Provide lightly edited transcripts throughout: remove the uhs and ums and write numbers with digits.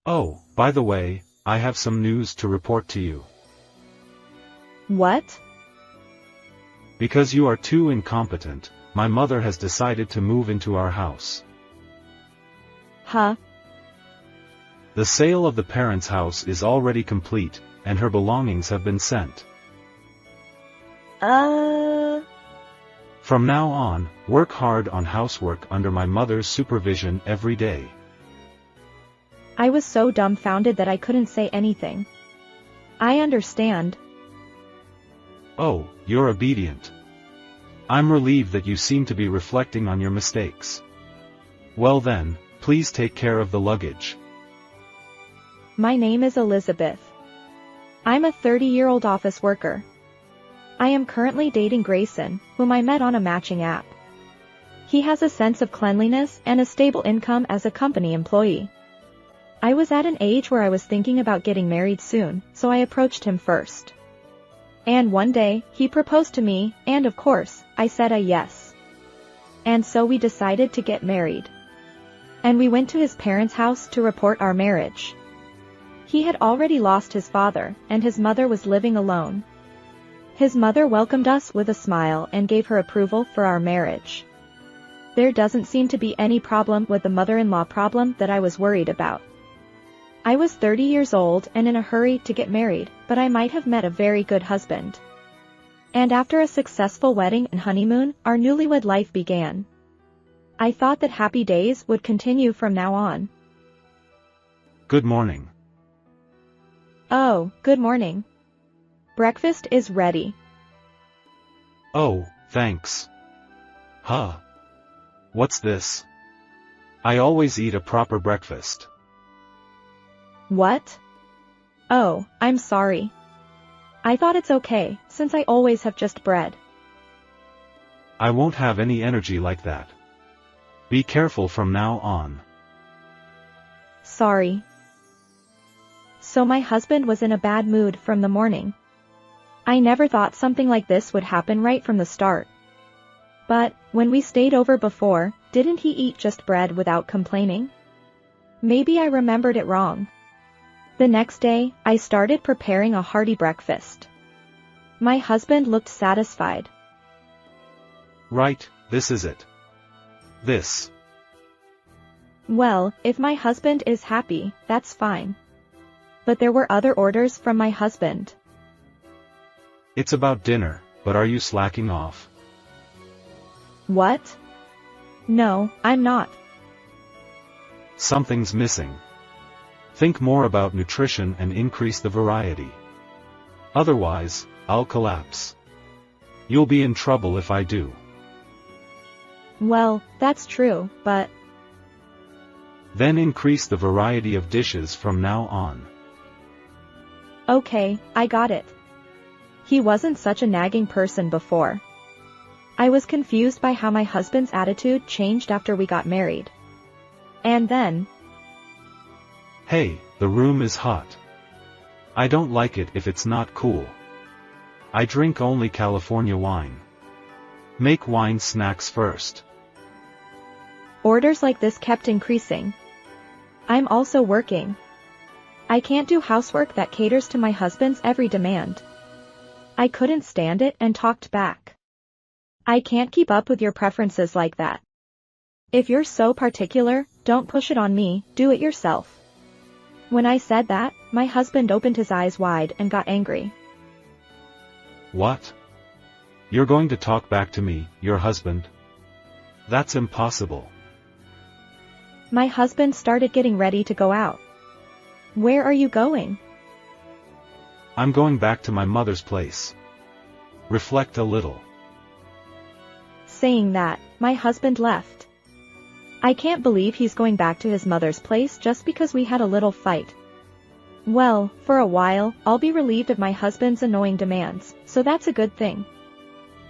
Oh, by the way, I have some news to report to you. What? Because you are too incompetent, my mother has decided to move into our house. Huh? The sale of the parents' house is already complete, and her belongings have been sent. From now on, work hard on housework under my mother's supervision every day. I was so dumbfounded that I couldn't say anything. I understand. Oh, you're obedient. I'm relieved that you seem to be reflecting on your mistakes. Well then, please take care of the luggage. My name is Elizabeth. I'm a 30-year-old office worker. I am currently dating Grayson, whom I met on a matching app. He has a sense of cleanliness and a stable income as a company employee. I was at an age where I was thinking about getting married soon, so I approached him first. And one day, he proposed to me, and of course, I said a yes. And so we decided to get married. And we went to his parents' house to report our marriage. He had already lost his father, and his mother was living alone. His mother welcomed us with a smile and gave her approval for our marriage. There doesn't seem to be any problem with the mother-in-law problem that I was worried about. I was 30 years old and in a hurry to get married, but I might have met a very good husband. And after a successful wedding and honeymoon, our newlywed life began. I thought that happy days would continue from now on. Good morning. Oh, good morning. Breakfast is ready. Oh, thanks. Huh? What's this? I always eat a proper breakfast. What? Oh, I'm sorry. I thought it's okay, since I always have just bread. I won't have any energy like that. Be careful from now on. Sorry. So my husband was in a bad mood from the morning. I never thought something like this would happen right from the start. But, when we stayed over before, didn't he eat just bread without complaining? Maybe I remembered it wrong. The next day, I started preparing a hearty breakfast. My husband looked satisfied. Right, this is it. This. Well, if my husband is happy, that's fine. But there were other orders from my husband. It's about dinner, but are you slacking off? What? No, I'm not. Something's missing. Think more about nutrition and increase the variety. Otherwise, I'll collapse. You'll be in trouble if I do. Well, that's true, but... Then increase the variety of dishes from now on. Okay, I got it. He wasn't such a nagging person before. I was confused by how my husband's attitude changed after we got married. And then... Hey, the room is hot. I don't like it if it's not cool. I drink only California wine. Make wine snacks first. Orders like this kept increasing. I'm also working. I can't do housework that caters to my husband's every demand. I couldn't stand it and talked back. I can't keep up with your preferences like that. If you're so particular, don't push it on me, do it yourself. When I said that, my husband opened his eyes wide and got angry. What? You're going to talk back to me, your husband? That's impossible. My husband started getting ready to go out. Where are you going? I'm going back to my mother's place. Reflect a little. Saying that, my husband left. I can't believe he's going back to his mother's place just because we had a little fight. Well, for a while, I'll be relieved of my husband's annoying demands, so that's a good thing.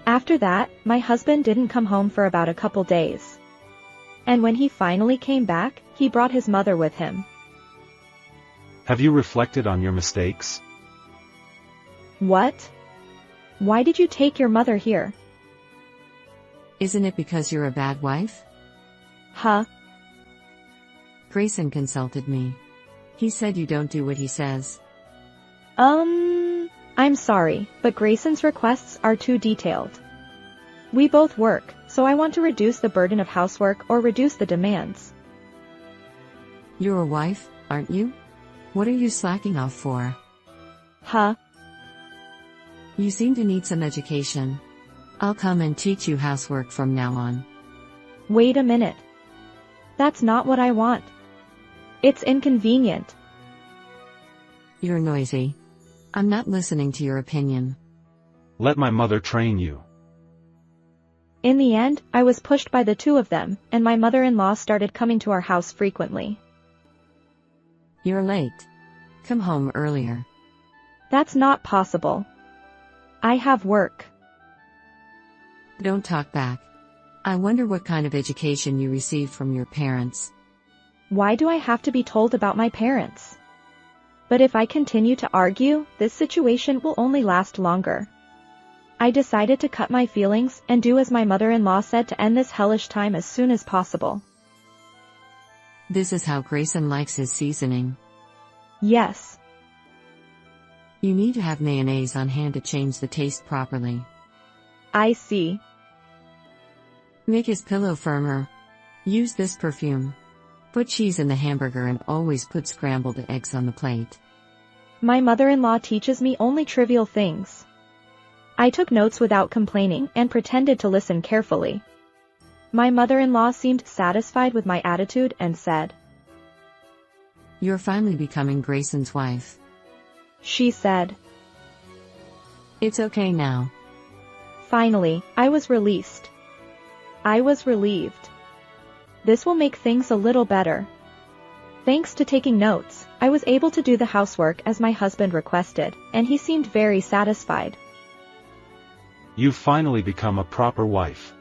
After that, my husband didn't come home for about a couple days. And when he finally came back, he brought his mother with him. Have you reflected on your mistakes? What? Why did you take your mother here? Isn't it because you're a bad wife? Huh? Grayson consulted me. He said you don't do what he says. I'm sorry, but Grayson's requests are too detailed. We both work, so I want to reduce the burden of housework or reduce the demands. You're a wife, aren't you? What are you slacking off for? Huh? You seem to need some education. I'll come and teach you housework from now on. Wait a minute. That's not what I want. It's inconvenient. You're noisy. I'm not listening to your opinion. Let my mother train you. In the end, I was pushed by the two of them, and my mother-in-law started coming to our house frequently. You're late. Come home earlier. That's not possible. I have work. Don't talk back. I wonder what kind of education you received from your parents. Why do I have to be told about my parents? But if I continue to argue, this situation will only last longer. I decided to cut my feelings and do as my mother-in-law said to end this hellish time as soon as possible. This is how Grayson likes his seasoning. Yes. You need to have mayonnaise on hand to change the taste properly. I see. Make his pillow firmer. Use this perfume. Put cheese in the hamburger and always put scrambled eggs on the plate. My mother-in-law teaches me only trivial things. I took notes without complaining and pretended to listen carefully. My mother-in-law seemed satisfied with my attitude and said, You're finally becoming Grayson's wife. She said. It's okay now. Finally, I was released. I was relieved. This will make things a little better. Thanks to taking notes, I was able to do the housework as my husband requested, and he seemed very satisfied. You've finally become a proper wife.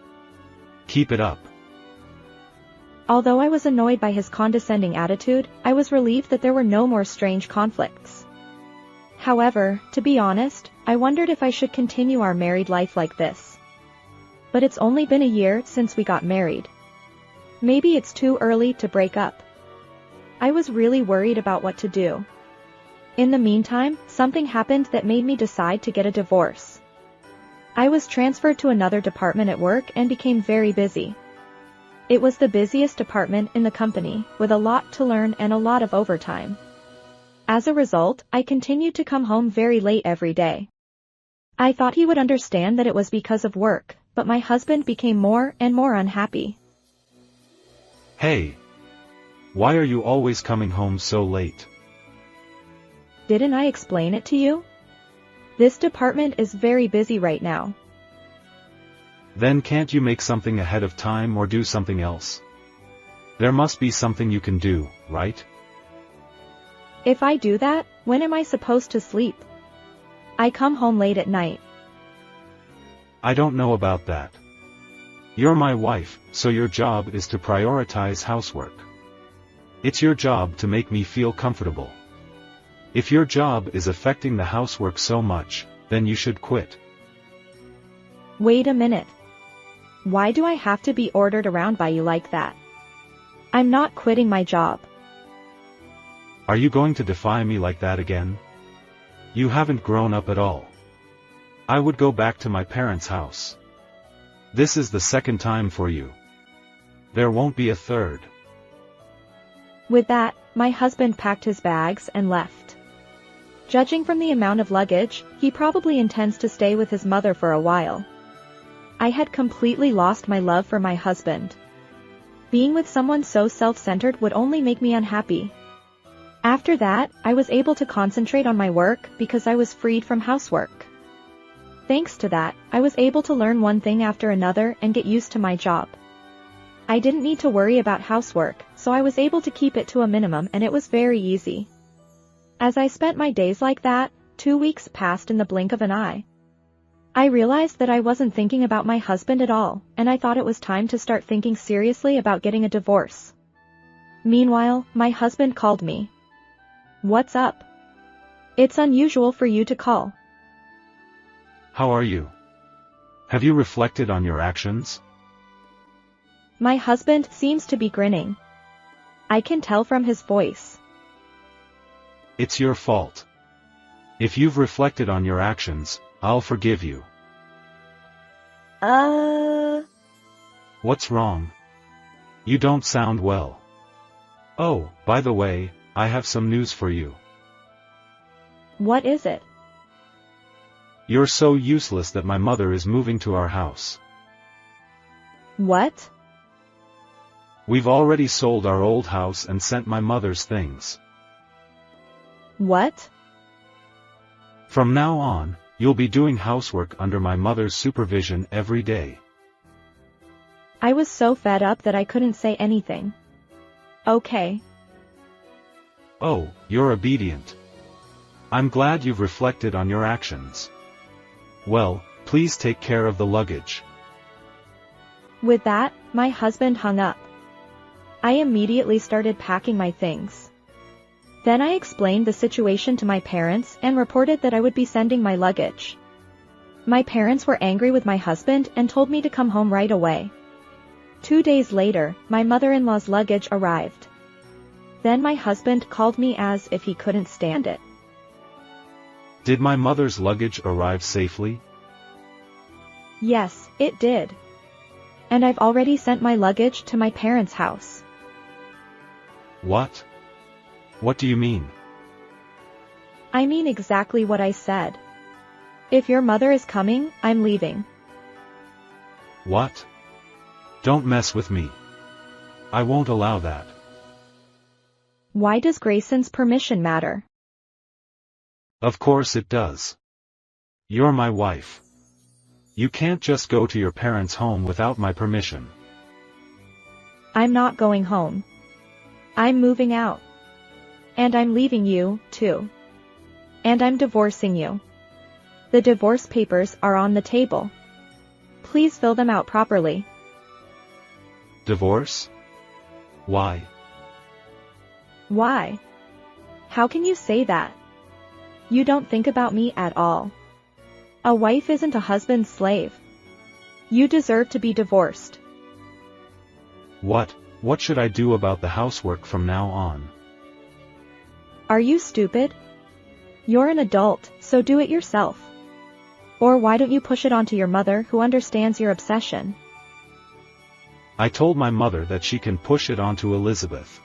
Keep it up. Although I was annoyed by his condescending attitude, I was relieved that there were no more strange conflicts. However, to be honest, I wondered if I should continue our married life like this. But it's only been a year since we got married. Maybe it's too early to break up. I was really worried about what to do. In the meantime, something happened that made me decide to get a divorce. I was transferred to another department at work and became very busy. It was the busiest department in the company, with a lot to learn and a lot of overtime. As a result, I continued to come home very late every day. I thought he would understand that it was because of work, but my husband became more and more unhappy. Hey! Why are you always coming home so late? Didn't I explain it to you? This department is very busy right now. Then can't you make something ahead of time or do something else? There must be something you can do, right? If I do that, when am I supposed to sleep? I come home late at night. I don't know about that. You're my wife, so your job is to prioritize housework. It's your job to make me feel comfortable. If your job is affecting the housework so much, then you should quit. Wait a minute. Why do I have to be ordered around by you like that? I'm not quitting my job. Are you going to defy me like that again? You haven't grown up at all. I would go back to my parents' house. This is the second time for you. There won't be a third. With that, my husband packed his bags and left. Judging from the amount of luggage, he probably intends to stay with his mother for a while. I had completely lost my love for my husband. Being with someone so self-centered would only make me unhappy. After that, I was able to concentrate on my work because I was freed from housework. Thanks to that, I was able to learn one thing after another and get used to my job. I didn't need to worry about housework, so I was able to keep it to a minimum and it was very easy. As I spent my days like that, 2 weeks passed in the blink of an eye. I realized that I wasn't thinking about my husband at all, and I thought it was time to start thinking seriously about getting a divorce. Meanwhile, my husband called me. What's up? It's unusual for you to call. How are you? Have you reflected on your actions? My husband seems to be grinning. I can tell from his voice. It's your fault. If you've reflected on your actions, I'll forgive you. What's wrong? You don't sound well. Oh, by the way, I have some news for you. What is it? You're so useless that my mother is moving to our house. What? We've already sold our old house and sent my mother's things. What? From now on, you'll be doing housework under my mother's supervision every day. I was so fed up that I couldn't say anything. Okay. Oh, you're obedient. I'm glad you've reflected on your actions. Well, please take care of the luggage. With that, my husband hung up. I immediately started packing my things. Then I explained the situation to my parents and reported that I would be sending my luggage. My parents were angry with my husband and told me to come home right away. 2 days later, my mother-in-law's luggage arrived. Then my husband called me as if he couldn't stand it. Did my mother's luggage arrive safely? Yes, it did. And I've already sent my luggage to my parents' house. What? What do you mean? I mean exactly what I said. If your mother is coming, I'm leaving. What? Don't mess with me. I won't allow that. Why does Grayson's permission matter? Of course it does. You're my wife. You can't just go to your parents' home without my permission. I'm not going home. I'm moving out. And I'm leaving you, too. And I'm divorcing you. The divorce papers are on the table. Please fill them out properly. Divorce? Why? Why? How can you say that? You don't think about me at all. A wife isn't a husband's slave. You deserve to be divorced. What should I do about the housework from now on? Are you stupid? You're an adult, so do it yourself. Or why don't you push it onto your mother who understands your obsession? I told my mother that she can push it onto Elizabeth.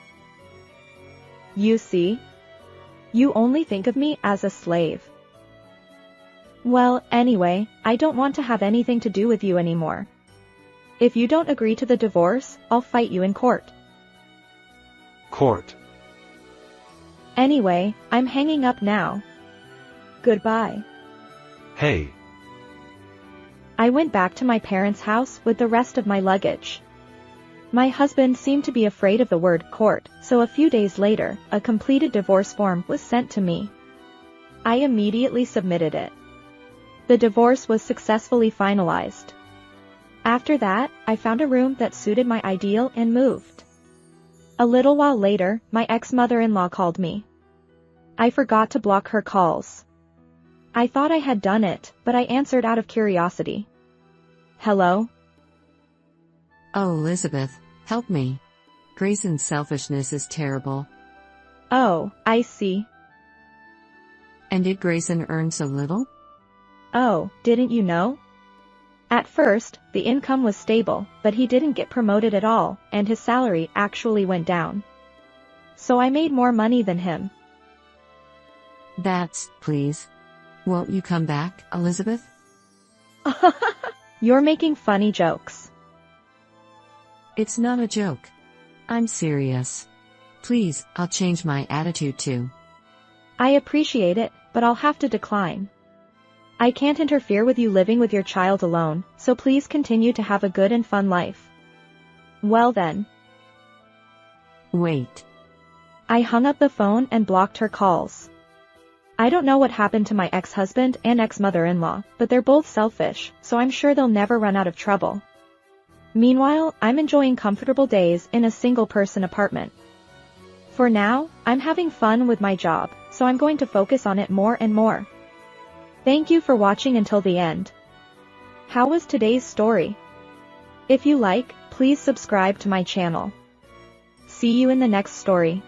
You see? You only think of me as a slave. Well, anyway, I don't want to have anything to do with you anymore. If you don't agree to the divorce, I'll fight you in court. Court? Anyway, I'm hanging up now. Goodbye. Hey. I went back to my parents' house with the rest of my luggage. My husband seemed to be afraid of the word court, so a few days later, a completed divorce form was sent to me. I immediately submitted it. The divorce was successfully finalized. After that, I found a room that suited my ideal and moved. A little while later, my ex-mother-in-law called me. I forgot to block her calls. I thought I had done it, but I answered out of curiosity. Hello? Oh, Elizabeth, help me. Grayson's selfishness is terrible. Oh, I see. And did Grayson earn so little? Oh, didn't you know? At first, the income was stable, but he didn't get promoted at all, and his salary actually went down. So I made more money than him. Please. Won't you come back, Elizabeth? You're making funny jokes. It's not a joke. I'm serious. Please, I'll change my attitude too. I appreciate it, but I'll have to decline. I can't interfere with you living with your child alone, so please continue to have a good and fun life. Well then. Wait. I hung up the phone and blocked her calls. I don't know what happened to my ex-husband and ex-mother-in-law, but they're both selfish, so I'm sure they'll never run out of trouble. Meanwhile, I'm enjoying comfortable days in a single-person apartment. For now, I'm having fun with my job, so I'm going to focus on it more and more. Thank you for watching until the end. How was today's story? If you like, please subscribe to my channel. See you in the next story.